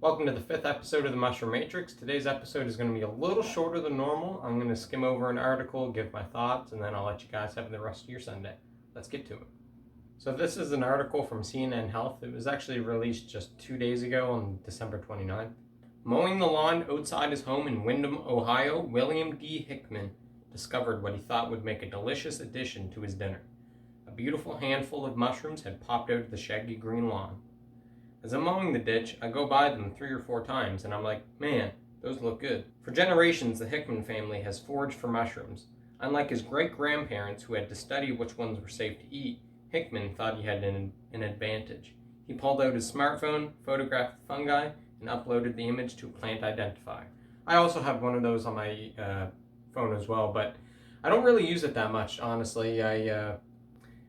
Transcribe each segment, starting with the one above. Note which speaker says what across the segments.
Speaker 1: Welcome to the 5th episode of the Mushroom Matrix. Today's episode is going to be a little shorter than normal. I'm going to skim over an article, give my thoughts, and then I'll let you guys have the rest of your Sunday. Let's get to it. So this is an article from CNN Health. It was actually released just 2 days ago on December 29th. Mowing the lawn outside his home in Windham, Ohio, William D. Hickman discovered what he thought would make a delicious addition to his dinner. A beautiful handful of mushrooms had popped out of the shaggy green lawn. As I'm mowing the ditch, I go by them 3 or 4 times and I'm like, man, those look good. For generations, the Hickman family has foraged for mushrooms. Unlike his great-grandparents who had to study which ones were safe to eat, Hickman thought he had an advantage. He pulled out his smartphone, photographed the fungi, and uploaded the image to a plant identifier. I also have one of those on my phone as well, but I don't really use it that much, honestly.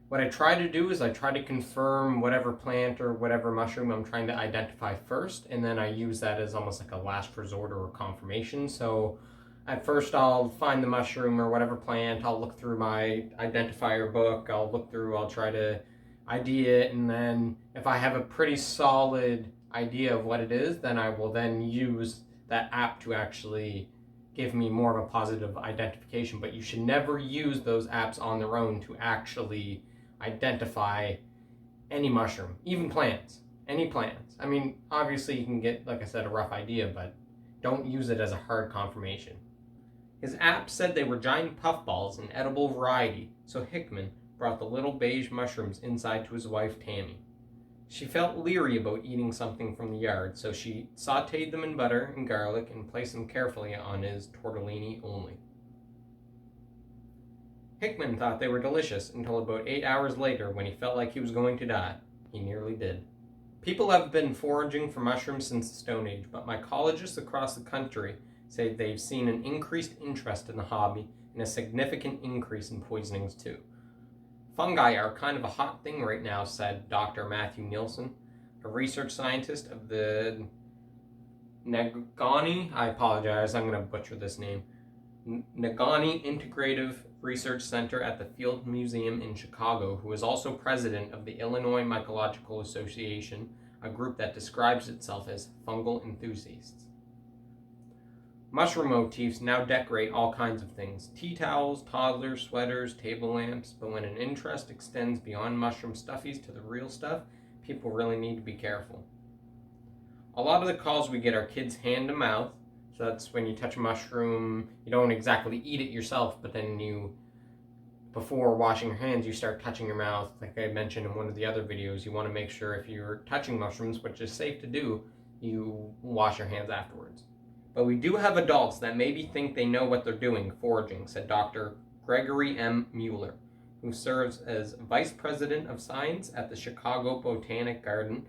Speaker 1: What I try to do is I try to confirm whatever plant or whatever mushroom I'm trying to identify first, and then I use that as almost like a last resort or a confirmation. So at first I'll find the mushroom or whatever plant, I'll look through my identifier book, I'll try to ID it, and then if I have a pretty solid idea of what it is, then I will then use that app to actually give me more of a positive identification. But you should never use those apps on their own to actually identify any mushroom, even plants, any plants. I mean, obviously you can get, like I said, a rough idea, but don't use it as a hard confirmation. His app said they were giant puffballs, an edible variety, so Hickman brought the little beige mushrooms inside to his wife, Tammy. She felt leery about eating something from the yard, so she sauteed them in butter and garlic and placed them carefully on his tortellini only. Hickman thought they were delicious until about 8 hours later when he felt like he was going to die. He nearly did. People have been foraging for mushrooms since the Stone Age, but mycologists across the country say they've seen an increased interest in the hobby and a significant increase in poisonings too. Fungi are kind of a hot thing right now, said Dr. Matthew Nielsen, a research scientist of the Negaunee, I apologize, I'm going to butcher this name, Negaunee Integrative Research Center at the Field Museum in Chicago, who is also president of the Illinois Mycological Association, a group that describes itself as fungal enthusiasts. Mushroom motifs now decorate all kinds of things: tea towels, toddlers, sweaters, table lamps, but when an interest extends beyond mushroom stuffies to the real stuff, people really need to be careful. A lot of the calls we get are kids hand to mouth. So that's when you touch a mushroom, you don't exactly eat it yourself, but then before washing your hands, you start touching your mouth. Like I mentioned in one of the other videos, you want to make sure if you're touching mushrooms, which is safe to do, you wash your hands afterwards. But we do have adults that maybe think they know what they're doing foraging, said Dr. Gregory M. Mueller, who serves as Vice President of Science at the Chicago Botanic Garden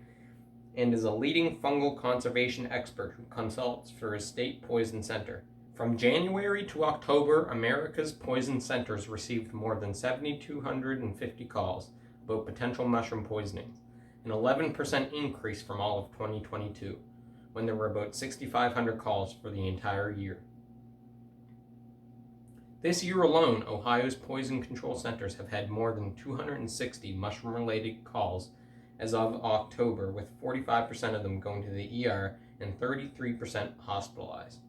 Speaker 1: and is a leading fungal conservation expert who consults for his state poison center. From January to October, America's poison centers received more than 7,250 calls about potential mushroom poisonings, an 11% increase from all of 2022, when there were about 6,500 calls for the entire year. This year alone, Ohio's poison control centers have had more than 260 mushroom-related calls as of October, with 45% of them going to the ER and 33% hospitalized.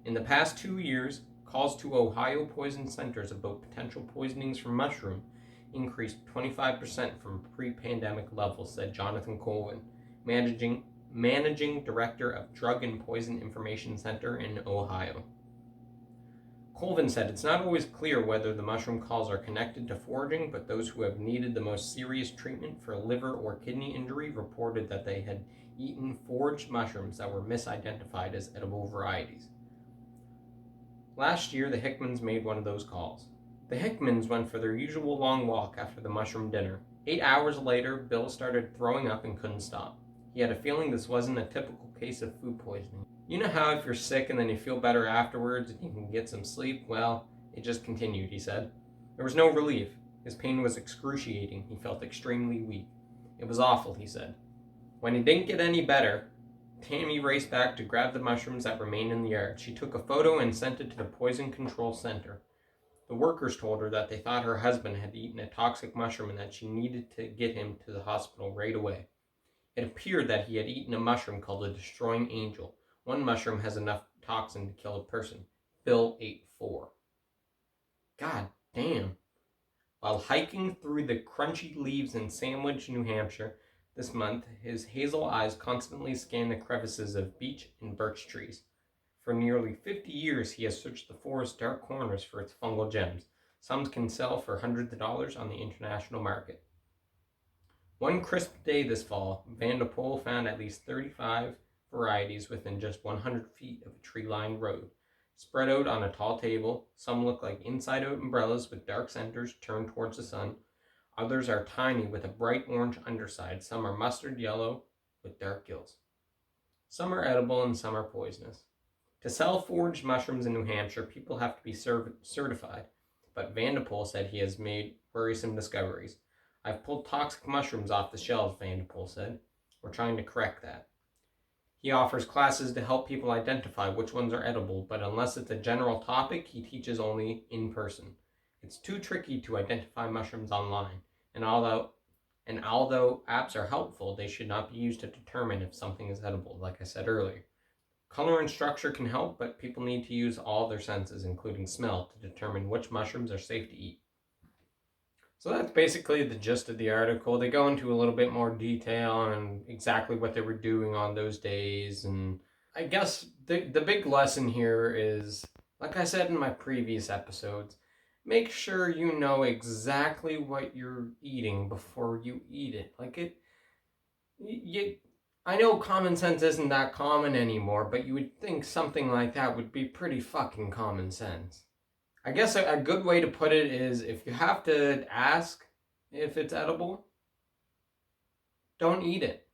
Speaker 1: In the past 2 years, calls to Ohio poison centers about potential poisonings from mushroom increased 25% from pre-pandemic levels, said Jonathan Colvin, managing director of Drug and Poison Information Center in Ohio. Colvin said it's not always clear whether the mushroom calls are connected to foraging, but those who have needed the most serious treatment for liver or kidney injury reported that they had eaten foraged mushrooms that were misidentified as edible varieties. Last year, the Hickmans made one of those calls. The Hickmans went for their usual long walk after the mushroom dinner. 8 hours later, Bill started throwing up and couldn't stop. He had a feeling this wasn't a typical case of food poisoning. You know how if you're sick and then you feel better afterwards and you can get some sleep? Well, it just continued, he said. There was no relief. His pain was excruciating. He felt extremely weak. It was awful, he said. When he didn't get any better, Tammy raced back to grab the mushrooms that remained in the yard. She took a photo and sent it to the Poison Control Center. The workers told her that they thought her husband had eaten a toxic mushroom and that she needed to get him to the hospital right away. It appeared that he had eaten a mushroom called a destroying angel. One mushroom has enough toxin to kill a person. Bill ate 4. God damn. While hiking through the crunchy leaves in Sandwich, New Hampshire this month, his hazel eyes constantly scan the crevices of beech and birch trees. For nearly 50 years, he has searched the forest's dark corners for its fungal gems. Some can sell for hundreds of dollars on the international market. One crisp day this fall, Van de Poel found at least 35 varieties within just 100 feet of a tree-lined road. Spread out on a tall table, some look like inside-out umbrellas with dark centers turned towards the sun. Others are tiny with a bright orange underside. Some are mustard yellow with dark gills. Some are edible and some are poisonous. To sell foraged mushrooms in New Hampshire, people have to be certified, but Van de Poel said he has made worrisome discoveries. I've pulled toxic mushrooms off the shelves, Van de Poel said. We're trying to correct that. He offers classes to help people identify which ones are edible, but unless it's a general topic, he teaches only in person. It's too tricky to identify mushrooms online, and although apps are helpful, they should not be used to determine if something is edible, like I said earlier. Color and structure can help, but people need to use all their senses, including smell, to determine which mushrooms are safe to eat. So that's basically the gist of the article. They go into a little bit more detail on exactly what they were doing on those days. And I guess the big lesson here is, like I said in my previous episodes, make sure you know exactly what you're eating before you eat it. I know common sense isn't that common anymore, but you would think something like that would be pretty fucking common sense. I guess a good way to put it is, if you have to ask if it's edible, don't eat it.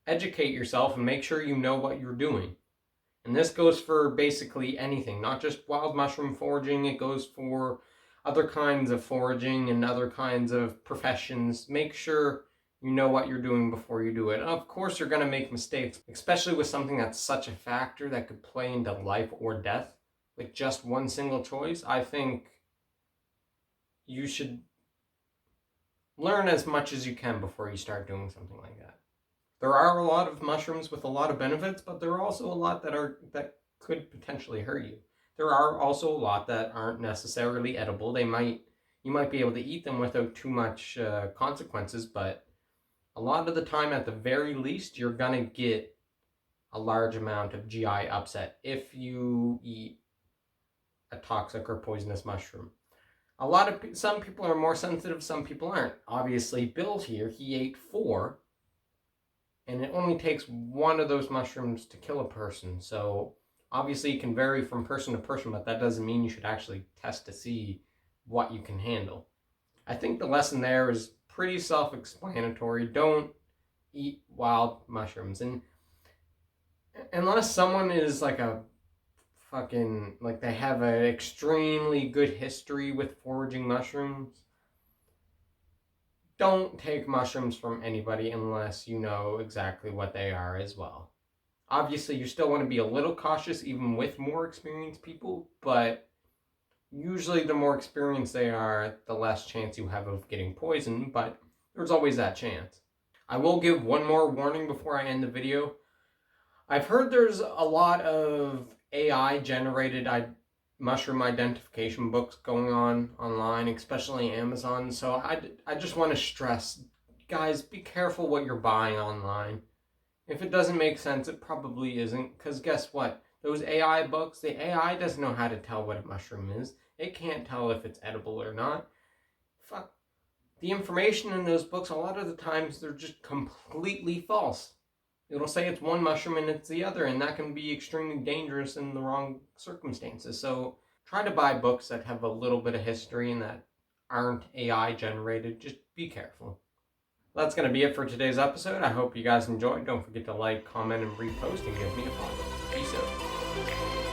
Speaker 1: Educate yourself and make sure you know what you're doing. And this goes for basically anything, not just wild mushroom foraging. It goes for other kinds of foraging and other kinds of professions. Make sure you know what you're doing before you do it. And of course, you're going to make mistakes, especially with something that's such a factor that could play into life or death. With just one single choice, I think you should learn as much as you can before you start doing something like that. There are a lot of mushrooms with a lot of benefits, but there are also a lot that could potentially hurt you. There are also a lot that aren't necessarily edible. You might be able to eat them without too much consequences, but a lot of the time, at the very least, you're gonna get a large amount of GI upset if you eat a toxic or poisonous mushroom. Some people are more sensitive, some people aren't. Obviously, Bill here, he ate 4, and it only takes one of those mushrooms to kill a person. So obviously it can vary from person to person, but that doesn't mean you should actually test to see what you can handle. I think the lesson there is pretty self-explanatory. Don't eat wild mushrooms. And unless someone is like they have an extremely good history with foraging mushrooms, don't take mushrooms from anybody unless you know exactly what they are as well. Obviously, you still want to be a little cautious even with more experienced people, but usually the more experienced they are, the less chance you have of getting poisoned, but there's always that chance. I will give one more warning before I end the video. I've heard there's a lot of AI-generated mushroom identification books going on online, especially Amazon. So I just want to stress, guys, be careful what you're buying online. If it doesn't make sense, it probably isn't. Because guess what? Those AI books, the AI doesn't know how to tell what a mushroom is. It can't tell if it's edible or not. Fuck. The information in those books, a lot of the times, they're just completely false. It'll say it's one mushroom and it's the other, and that can be extremely dangerous in the wrong circumstances. So try to buy books that have a little bit of history and that aren't AI generated. Just be careful. That's going to be it for today's episode. I hope you guys enjoyed. Don't forget to like, comment, and repost, and give me a follow. Peace out.